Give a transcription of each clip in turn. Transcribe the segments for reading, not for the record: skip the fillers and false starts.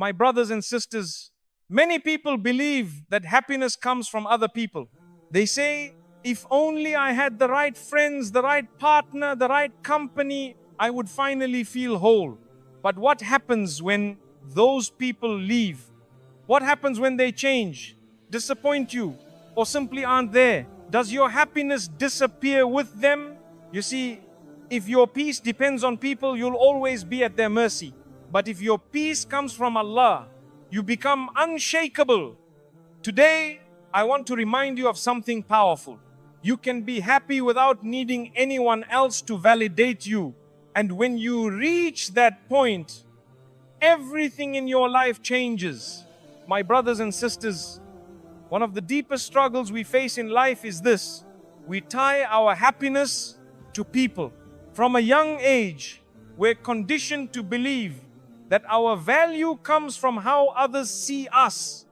My brothers and sisters, many people believe that happiness comes from other people. They say, if only I had the right friends, the right partner, the right company, I would finally feel whole. But what happens when those people leave? What happens when they change, disappoint you, or simply aren't there? Does your happiness disappear with them? You see, if your peace depends on people, you'll always be at their mercy. But if your peace comes from Allah, you become unshakable. Today, I want to remind you of something powerful. You can be happy without needing anyone else to validate you. And when you reach that point, everything in your life changes. My brothers and sisters, one of the deepest struggles we face in life is this. We tie our happiness to people. From a young age, we're conditioned to believe that our value comes from how others see us.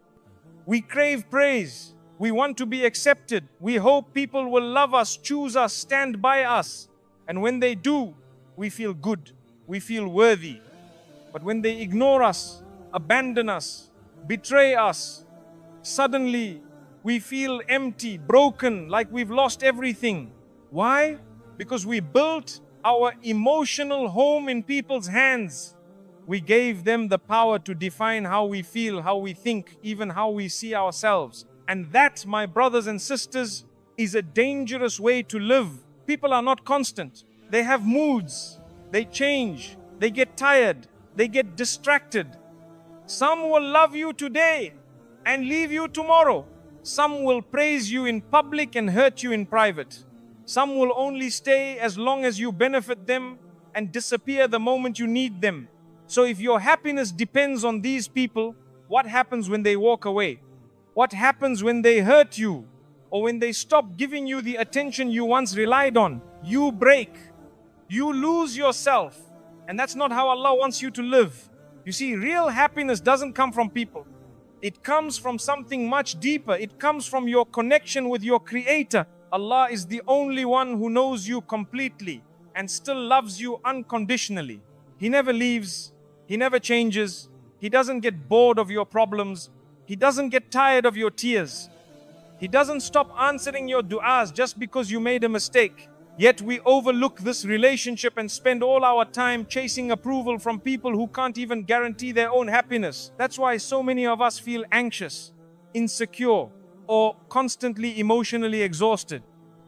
We crave praise. We want to be accepted. We hope people will love us, choose us, stand by us. And when they do, we feel good. We feel worthy. But when they ignore us, abandon us, betray us, suddenly we feel empty, broken, like we've lost everything. Why? Because we built our emotional home in people's hands. We gave them the power to define how we feel, how we think, even how we see ourselves. And that, my brothers and sisters, is a dangerous way to live. People are not constant. They have moods. They change. They get tired. They get distracted. Some will love you today and leave you tomorrow. Some will praise you in public and hurt you in private. Some will only stay as long as you benefit them and disappear the moment you need them. So if your happiness depends on these people, what happens when they walk away? What happens when they hurt you? Or when they stop giving you the attention you once relied on? You break. You lose yourself. And that's not how Allah wants you to live. You see, real happiness doesn't come from people. It comes from something much deeper. It comes from your connection with your Creator. Allah is the only one who knows you completely and still loves you unconditionally. He never leaves. He never changes. He doesn't get bored of your problems. He doesn't get tired of your tears. He doesn't stop answering your du'as just because you made a mistake. Yet we overlook this relationship and spend all our time chasing approval from people who can't even guarantee their own happiness. That's why so many of us feel anxious, insecure, or constantly emotionally exhausted.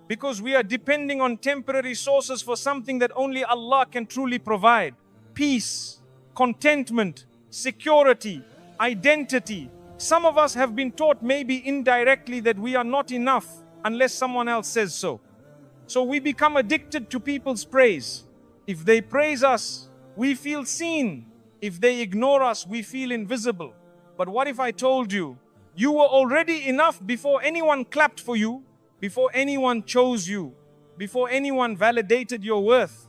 Because we are depending on temporary sources for something that only Allah can truly provide. Peace, contentment, security, identity. Some of us have been taught maybe indirectly that we are not enough unless someone else says so. So we become addicted to people's praise. If they praise us, we feel seen. If they ignore us, we feel invisible. But what if I told you, you were already enough before anyone clapped for you, before anyone chose you, before anyone validated your worth?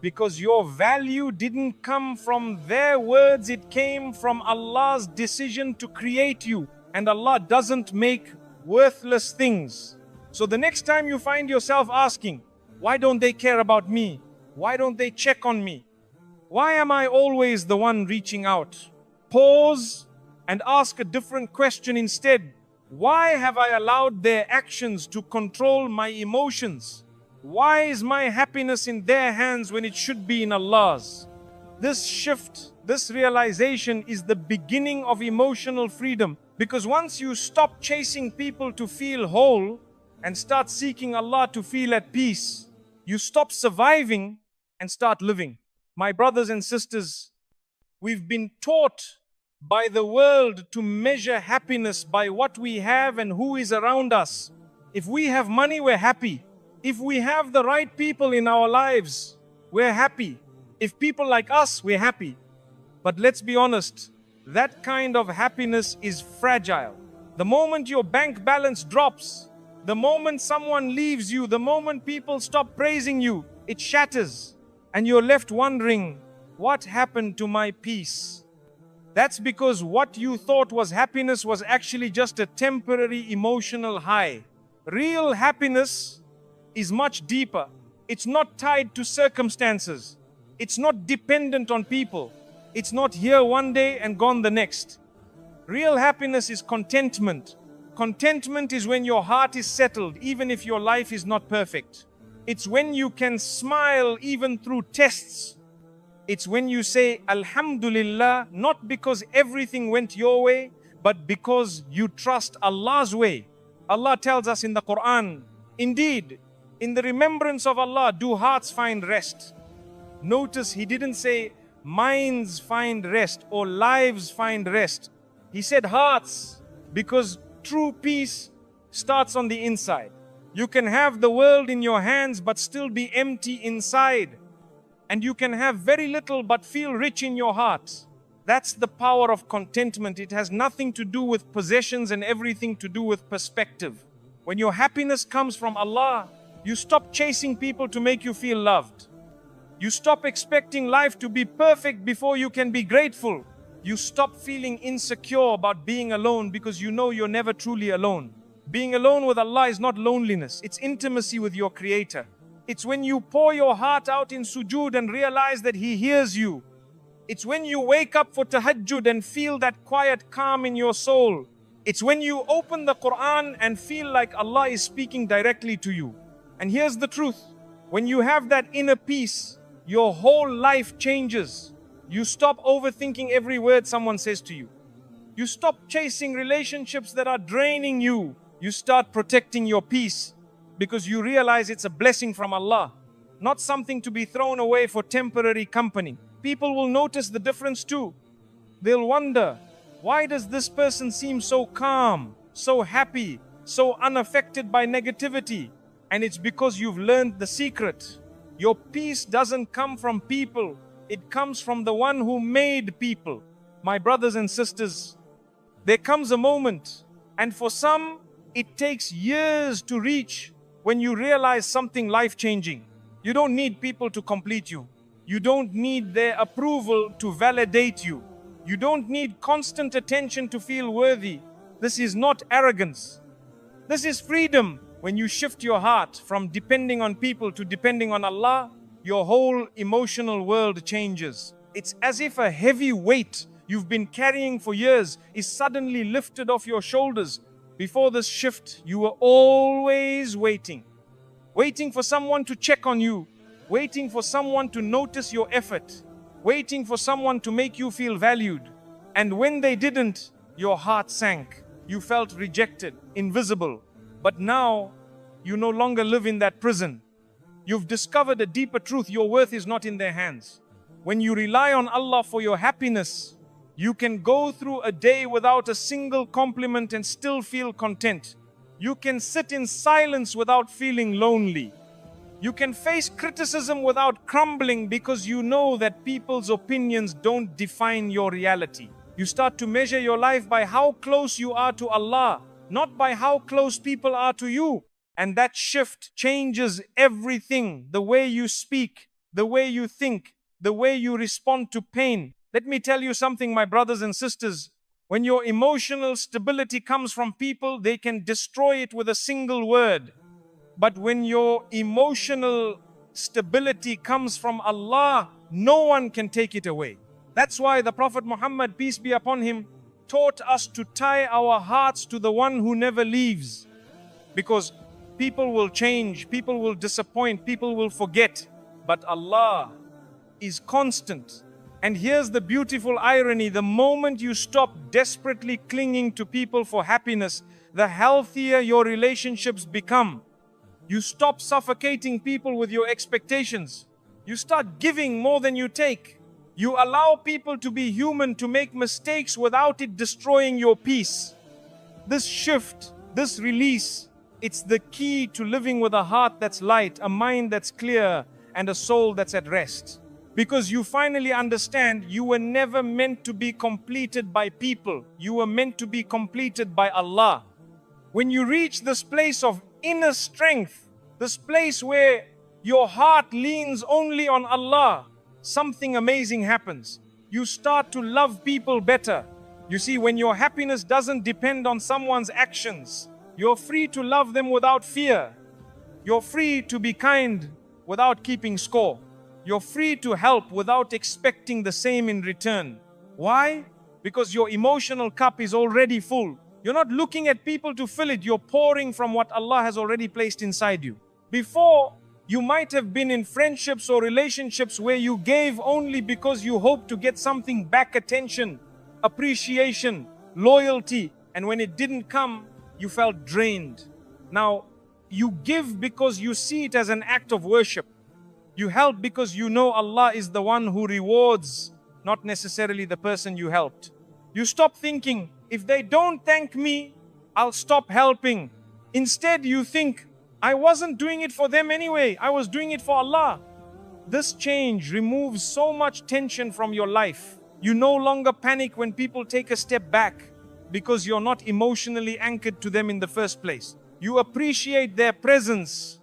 Because your value didn't come from their words, it came from Allah's decision to create you. And Allah doesn't make worthless things. So the next time you find yourself asking, why don't they care about me? Why don't they check on me? Why am I always the one reaching out? Pause and ask a different question instead. Why have I allowed their actions to control my emotions? Why is my happiness in their hands when it should be in Allah's? This shift, this realization is the beginning of emotional freedom. Because once you stop chasing people to feel whole and start seeking Allah to feel at peace, you stop surviving and start living. My brothers and sisters, we've been taught by the world to measure happiness by what we have and who is around us. If we have money, we're happy. If we have the right people in our lives, we're happy. If people like us, we're happy. But let's be honest, that kind of happiness is fragile. The moment your bank balance drops, the moment someone leaves you, the moment people stop praising you, it shatters. And you're left wondering, what happened to my peace? That's because what you thought was happiness was actually just a temporary emotional high. Real happiness is much deeper. It's not tied to circumstances. It's not dependent on people. It's not here one day and gone the next. Real happiness is contentment. Contentment is when your heart is settled, even if your life is not perfect. It's when you can smile even through tests. It's when you say, Alhamdulillah, not because everything went your way, but because you trust Allah's way. Allah tells us in the Quran, indeed, in the remembrance of Allah do hearts find rest. Notice He didn't say minds find rest or lives find rest. He said hearts, because true peace starts on the inside. You can have the world in your hands but still be empty inside. And you can have very little but feel rich in your heart. That's the power of contentment. It has nothing to do with possessions and everything to do with perspective. When your happiness comes from Allah, you stop chasing people to make you feel loved. You stop expecting life to be perfect before you can be grateful. You stop feeling insecure about being alone because you know you're never truly alone. Being alone with Allah is not loneliness, it's intimacy with your Creator. It's when you pour your heart out in sujood and realize that He hears you. It's when you wake up for tahajjud and feel that quiet calm in your soul. It's when you open the Quran and feel like Allah is speaking directly to you. And here's the truth. When you have that inner peace, your whole life changes. You stop overthinking every word someone says to you. You stop chasing relationships that are draining you. You start protecting your peace because you realize it's a blessing from Allah, not something to be thrown away for temporary company. People will notice the difference too. They'll wonder, why does this person seem so calm, so happy, so unaffected by negativity? And it's because you've learned the secret. Your peace doesn't come from people. It comes from the one who made people. My brothers and sisters, there comes a moment, and for some, it takes years to reach when you realize something life-changing. You don't need people to complete you. You don't need their approval to validate you. You don't need constant attention to feel worthy. This is not arrogance. This is freedom. When you shift your heart from depending on people to depending on Allah, your whole emotional world changes. It's as if a heavy weight you've been carrying for years is suddenly lifted off your shoulders. Before this shift, you were always waiting. Waiting for someone to check on you. Waiting for someone to notice your effort. Waiting for someone to make you feel valued. And when they didn't, your heart sank. You felt rejected, invisible. But now, you no longer live in that prison. You've discovered a deeper truth. Your worth is not in their hands. When you rely on Allah for your happiness, you can go through a day without a single compliment and still feel content. You can sit in silence without feeling lonely. You can face criticism without crumbling because you know that people's opinions don't define your reality. You start to measure your life by how close you are to Allah, not by how close people are to you. And that shift changes everything. The way you speak, the way you think, the way you respond to pain. Let me tell you something, my brothers and sisters. When your emotional stability comes from people, they can destroy it with a single word. But when your emotional stability comes from Allah, no one can take it away. That's why the Prophet Muhammad, peace be upon him, taught us to tie our hearts to the one who never leaves. Because people will change, people will disappoint, people will forget. But Allah is constant. And here's the beautiful irony. The moment you stop desperately clinging to people for happiness, the healthier your relationships become. You stop suffocating people with your expectations. You start giving more than you take. You allow people to be human, to make mistakes without it destroying your peace. This shift, this release, it's the key to living with a heart that's light, a mind that's clear, and a soul that's at rest. Because you finally understand you were never meant to be completed by people. You were meant to be completed by Allah. When you reach this place of inner strength, this place where your heart leans only on Allah, something amazing happens. You start to love people better. You see, when your happiness doesn't depend on someone's actions, you're free to love them without fear. You're free to be kind without keeping score. You're free to help without expecting the same in return. Why? Because your emotional cup is already full. You're not looking at people to fill it. You're pouring from what Allah has already placed inside you. Before, you might have been in friendships or relationships where you gave only because you hoped to get something back: attention, appreciation, loyalty. And when it didn't come, you felt drained. Now, you give because you see it as an act of worship. You help because you know Allah is the one who rewards, not necessarily the person you helped. You stop thinking, if they don't thank me, I'll stop helping. Instead, you think, I wasn't doing it for them anyway. I was doing it for Allah. This change removes so much tension from your life. You no longer panic when people take a step back because you're not emotionally anchored to them in the first place. You appreciate their presence,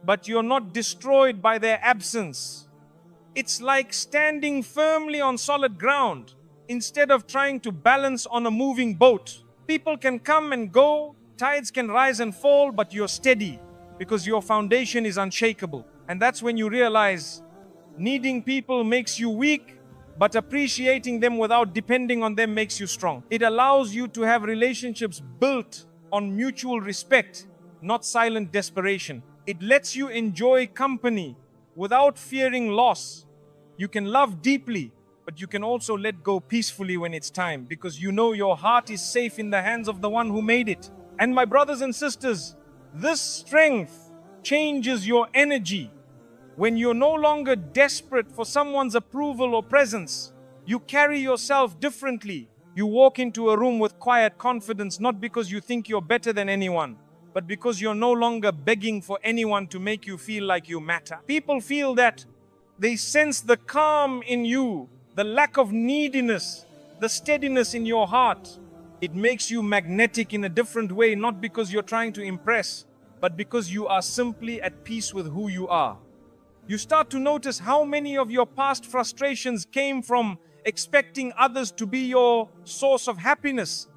but you're not destroyed by their absence. It's like standing firmly on solid ground instead of trying to balance on a moving boat. People can come and go, tides can rise and fall, but you're steady because your foundation is unshakable. And that's when you realize needing people makes you weak, but appreciating them without depending on them makes you strong. It allows you to have relationships built on mutual respect, not silent desperation. It lets you enjoy company without fearing loss. You can love deeply, but you can also let go peacefully when it's time, because you know your heart is safe in the hands of the one who made it. And my brothers and sisters, this strength changes your energy. When you're no longer desperate for someone's approval or presence, you carry yourself differently. You walk into a room with quiet confidence, not because you think you're better than anyone, but because you're no longer begging for anyone to make you feel like you matter. People feel that. They sense the calm in you, the lack of neediness, the steadiness in your heart. It makes you magnetic in a different way, not because you're trying to impress, but because you are simply at peace with who you are. You start to notice how many of your past frustrations came from expecting others to be your source of happiness.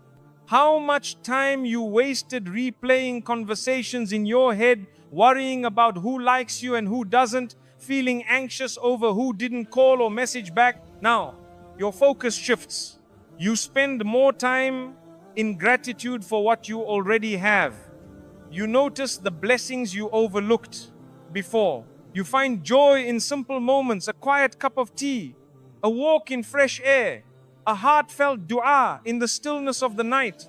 How much time you wasted replaying conversations in your head, worrying about who likes you and who doesn't, feeling anxious over who didn't call or message back. Now, your focus shifts. You spend more time in gratitude for what you already have. You notice the blessings you overlooked before. You find joy in simple moments: a quiet cup of tea, a walk in fresh air, a heartfelt dua in the stillness of the night.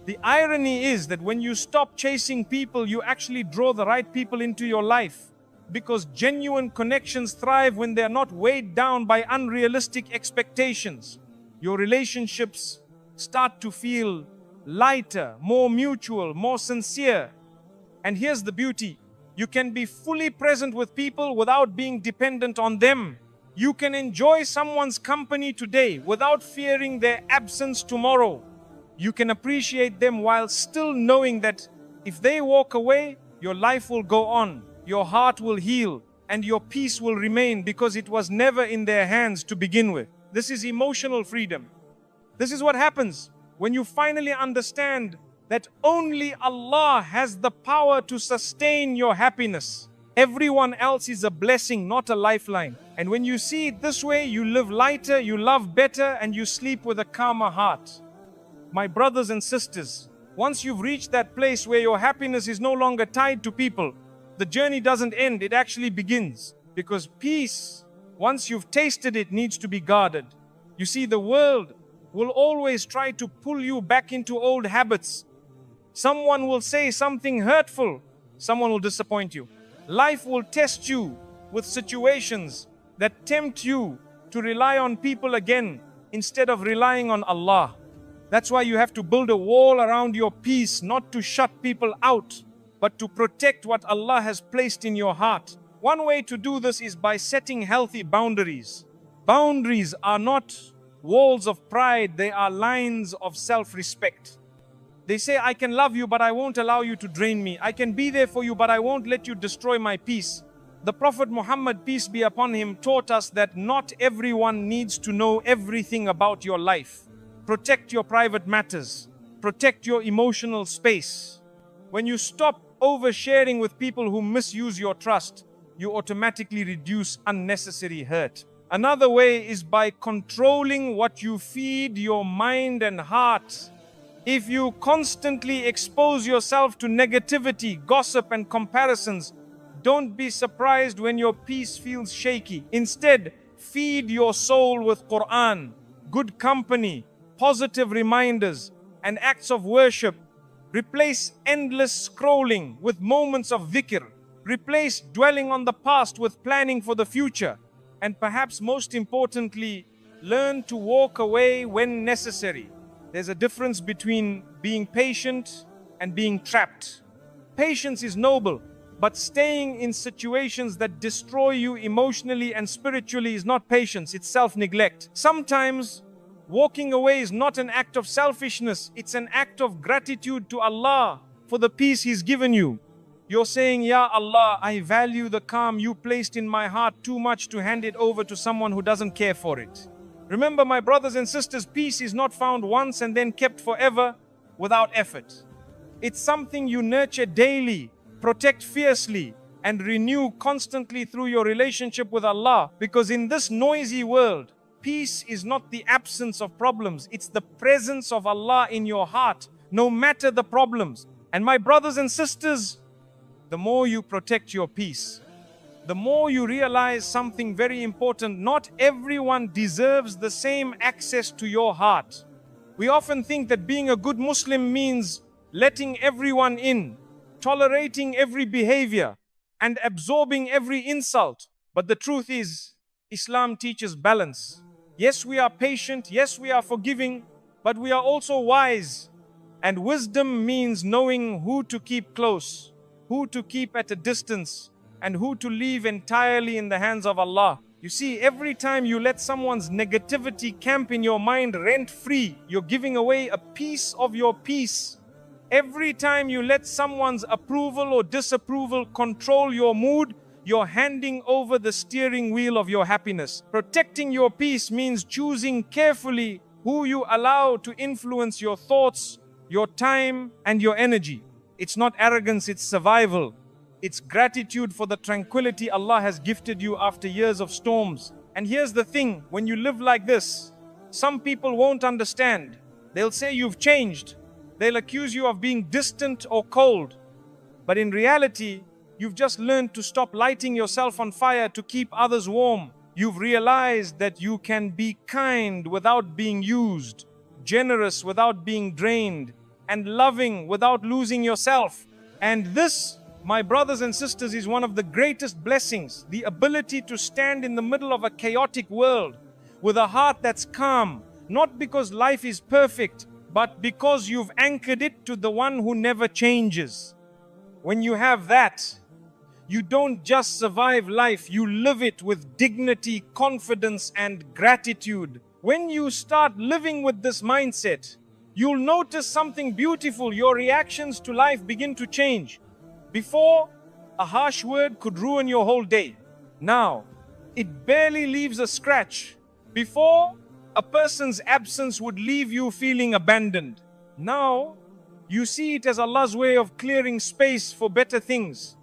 The irony is that when you stop chasing people, you actually draw the right people into your life, because genuine connections thrive when they're not weighed down by unrealistic expectations. Your relationships start to feel lighter, more mutual, more sincere. And here's the beauty. You can be fully present with people without being dependent on them. You can enjoy someone's company today without fearing their absence tomorrow. You can appreciate them while still knowing that if they walk away, your life will go on, your heart will heal, and your peace will remain, because it was never in their hands to begin with. This is emotional freedom. This is what happens when you finally understand that only Allah has the power to sustain your happiness. Everyone else is a blessing, not a lifeline. And when you see it this way, you live lighter, you love better, and you sleep with a calmer heart. My brothers and sisters, once you've reached that place where your happiness is no longer tied to people, the journey doesn't end, it actually begins. Because peace, once you've tasted it, needs to be guarded. You see, the world will always try to pull you back into old habits. Someone will say something hurtful, someone will disappoint you. Life will test you with situations that tempt you to rely on people again instead of relying on Allah. That's why you have to build a wall around your peace, not to shut people out, but to protect what Allah has placed in your heart. One way to do this is by setting healthy boundaries. Boundaries are not walls of pride, they are lines of self-respect. They say, I can love you, but I won't allow you to drain me. I can be there for you, but I won't let you destroy my peace. The Prophet Muhammad, peace be upon him, taught us that not everyone needs to know everything about your life. Protect your private matters. Protect your emotional space. When you stop oversharing with people who misuse your trust, you automatically reduce unnecessary hurt. Another way is by controlling what you feed your mind and heart. If you constantly expose yourself to negativity, gossip, and comparisons, don't be surprised when your peace feels shaky. Instead, feed your soul with Quran, good company, positive reminders, and acts of worship. Replace endless scrolling with moments of dhikr. Replace dwelling on the past with planning for the future. And perhaps most importantly, learn to walk away when necessary. There's a difference between being patient and being trapped. Patience is noble, but staying in situations that destroy you emotionally and spiritually is not patience, it's self-neglect. Sometimes walking away is not an act of selfishness, it's an act of gratitude to Allah for the peace He's given you. You're saying, Ya Allah, I value the calm you placed in my heart too much to hand it over to someone who doesn't care for it. Remember, my brothers and sisters, peace is not found once and then kept forever without effort. It's something you nurture daily, protect fiercely, and renew constantly through your relationship with Allah. Because in this noisy world, peace is not the absence of problems, it's the presence of Allah in your heart, no matter the problems. And my brothers and sisters, the more you protect your peace, the more you realize something very important. Not everyone deserves the same access to your heart. We often think that being a good Muslim means letting everyone in, tolerating every behavior, and absorbing every insult. But the truth is, Islam teaches balance. Yes, we are patient, yes, we are forgiving, but we are also wise. And wisdom means knowing who to keep close, who to keep at a distance, and who to leave entirely in the hands of Allah. You see, every time you let someone's negativity camp in your mind rent-free, you're giving away a piece of your peace. Every time you let someone's approval or disapproval control your mood, you're handing over the steering wheel of your happiness. Protecting your peace means choosing carefully who you allow to influence your thoughts, your time, and your energy. It's not arrogance, it's survival. It's gratitude for the tranquility Allah has gifted you after years of storms. And here's the thing, when you live like this, some people won't understand. They'll say you've changed. They'll accuse you of being distant or cold. But in reality, you've just learned to stop lighting yourself on fire to keep others warm. You've realized that you can be kind without being used, generous without being drained, and loving without losing yourself. And this, my brothers and sisters, is one of the greatest blessings, the ability to stand in the middle of a chaotic world with a heart that's calm, not because life is perfect, but because you've anchored it to the one who never changes. When you have that, you don't just survive life, you live it with dignity, confidence, and gratitude. When you start living with this mindset, you'll notice something beautiful. Your reactions to life begin to change. Before, a harsh word could ruin your whole day. Now, it barely leaves a scratch. Before, a person's absence would leave you feeling abandoned. Now, you see it as Allah's way of clearing space for better things.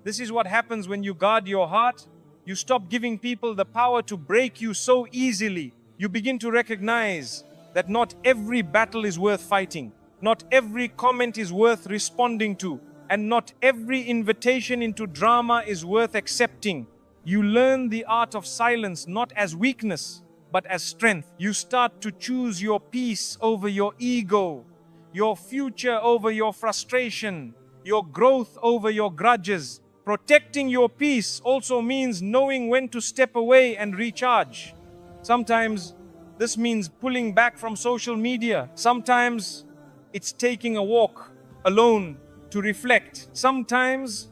This is what happens when you guard your heart. You stop giving people the power to break you so easily. You begin to recognize that not every battle is worth fighting. Not every comment is worth responding to. And not every invitation into drama is worth accepting. You learn the art of silence not as weakness, but as strength. You start to choose your peace over your ego, your future over your frustration, your growth over your grudges. Protecting your peace also means knowing when to step away and recharge. Sometimes this means pulling back from social media. Sometimes it's taking a walk alone to reflect. Sometimes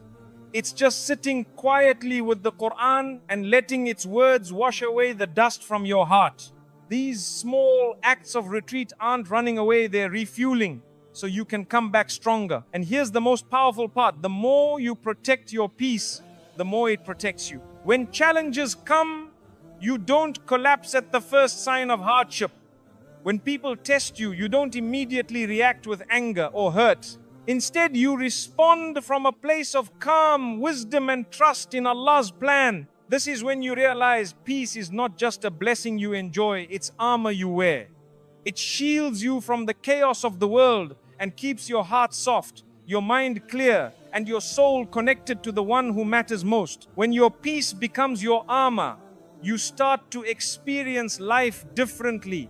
it's just sitting quietly with the Quran and letting its words wash away the dust from your heart. These small acts of retreat aren't running away, they're refueling, so you can come back stronger. And here's the most powerful part. The more you protect your peace, the more it protects you. When challenges come, you don't collapse at the first sign of hardship. When people test you, you don't immediately react with anger or hurt. Instead, you respond from a place of calm, wisdom, and trust in Allah's plan. This is when you realize peace is not just a blessing you enjoy, it's armor you wear. It shields you from the chaos of the world and keeps your heart soft, your mind clear, and your soul connected to the one who matters most. When your peace becomes your armor, you start to experience life differently.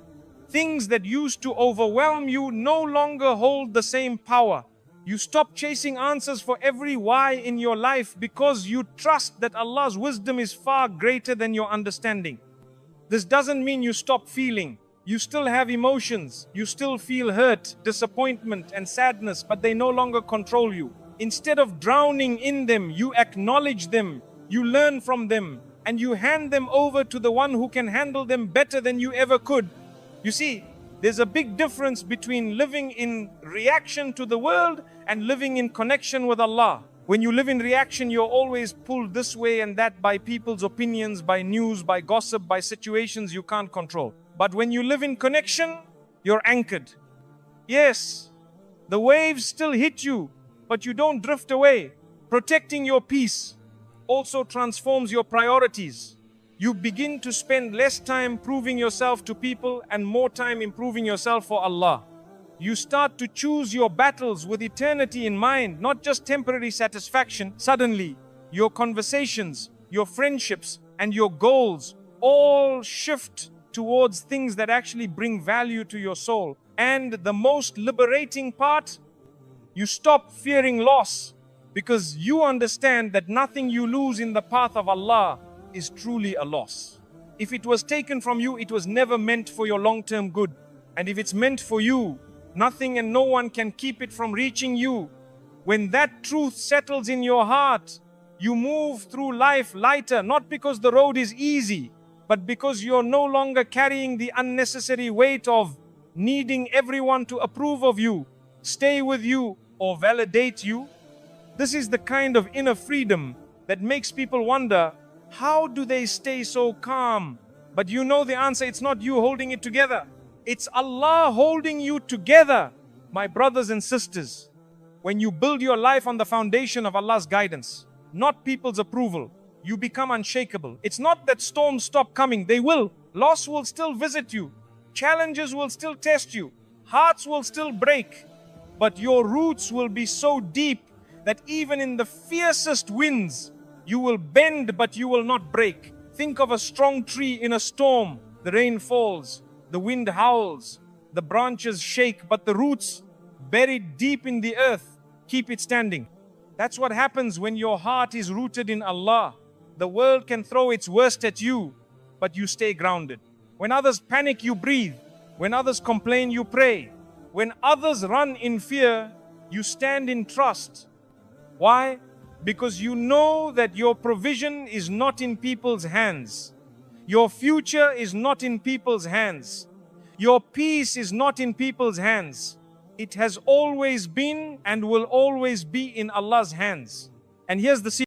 Things that used to overwhelm you no longer hold the same power. You stop chasing answers for every why in your life because you trust that Allah's wisdom is far greater than your understanding. This doesn't mean you stop feeling. You still have emotions. You still feel hurt, disappointment, and sadness, but they no longer control you. Instead of drowning in them, you acknowledge them, you learn from them, and you hand them over to the one who can handle them better than you ever could. You see, there's a big difference between living in reaction to the world and living in connection with Allah. When you live in reaction, you're always pulled this way and that by people's opinions, by news, by gossip, by situations you can't control. But when you live in connection, you're anchored. Yes, the waves still hit you, but you don't drift away. Protecting your peace also transforms your priorities. You begin to spend less time proving yourself to people and more time improving yourself for Allah. You start to choose your battles with eternity in mind, not just temporary satisfaction. Suddenly, your conversations, your friendships, and your goals all shift towards things that actually bring value to your soul. And the most liberating part, you stop fearing loss because you understand that nothing you lose in the path of Allah is truly a loss. If it was taken from you, it was never meant for your long-term good. And if it's meant for you, nothing and no one can keep it from reaching you. When that truth settles in your heart, you move through life lighter, not because the road is easy, but because you're no longer carrying the unnecessary weight of needing everyone to approve of you, stay with you, or validate you. This is the kind of inner freedom that makes people wonder, how do they stay so calm? But you know the answer, it's not you holding it together. It's Allah holding you together. My brothers and sisters, when you build your life on the foundation of Allah's guidance, not people's approval, you become unshakable. It's not that storms stop coming, they will. Loss will still visit you. Challenges will still test you. Hearts will still break. But your roots will be so deep that even in the fiercest winds, you will bend, but you will not break. Think of a strong tree in a storm. The rain falls, the wind howls, the branches shake, but the roots, buried deep in the earth, keep it standing. That's what happens when your heart is rooted in Allah. The world can throw its worst at you, but you stay grounded. When others panic, you breathe. When others complain, you pray. When others run in fear, you stand in trust. Why? Because you know that your provision is not in people's hands. Your future is not in people's hands. Your peace is not in people's hands. It has always been and will always be in Allah's hands. And here's the secret.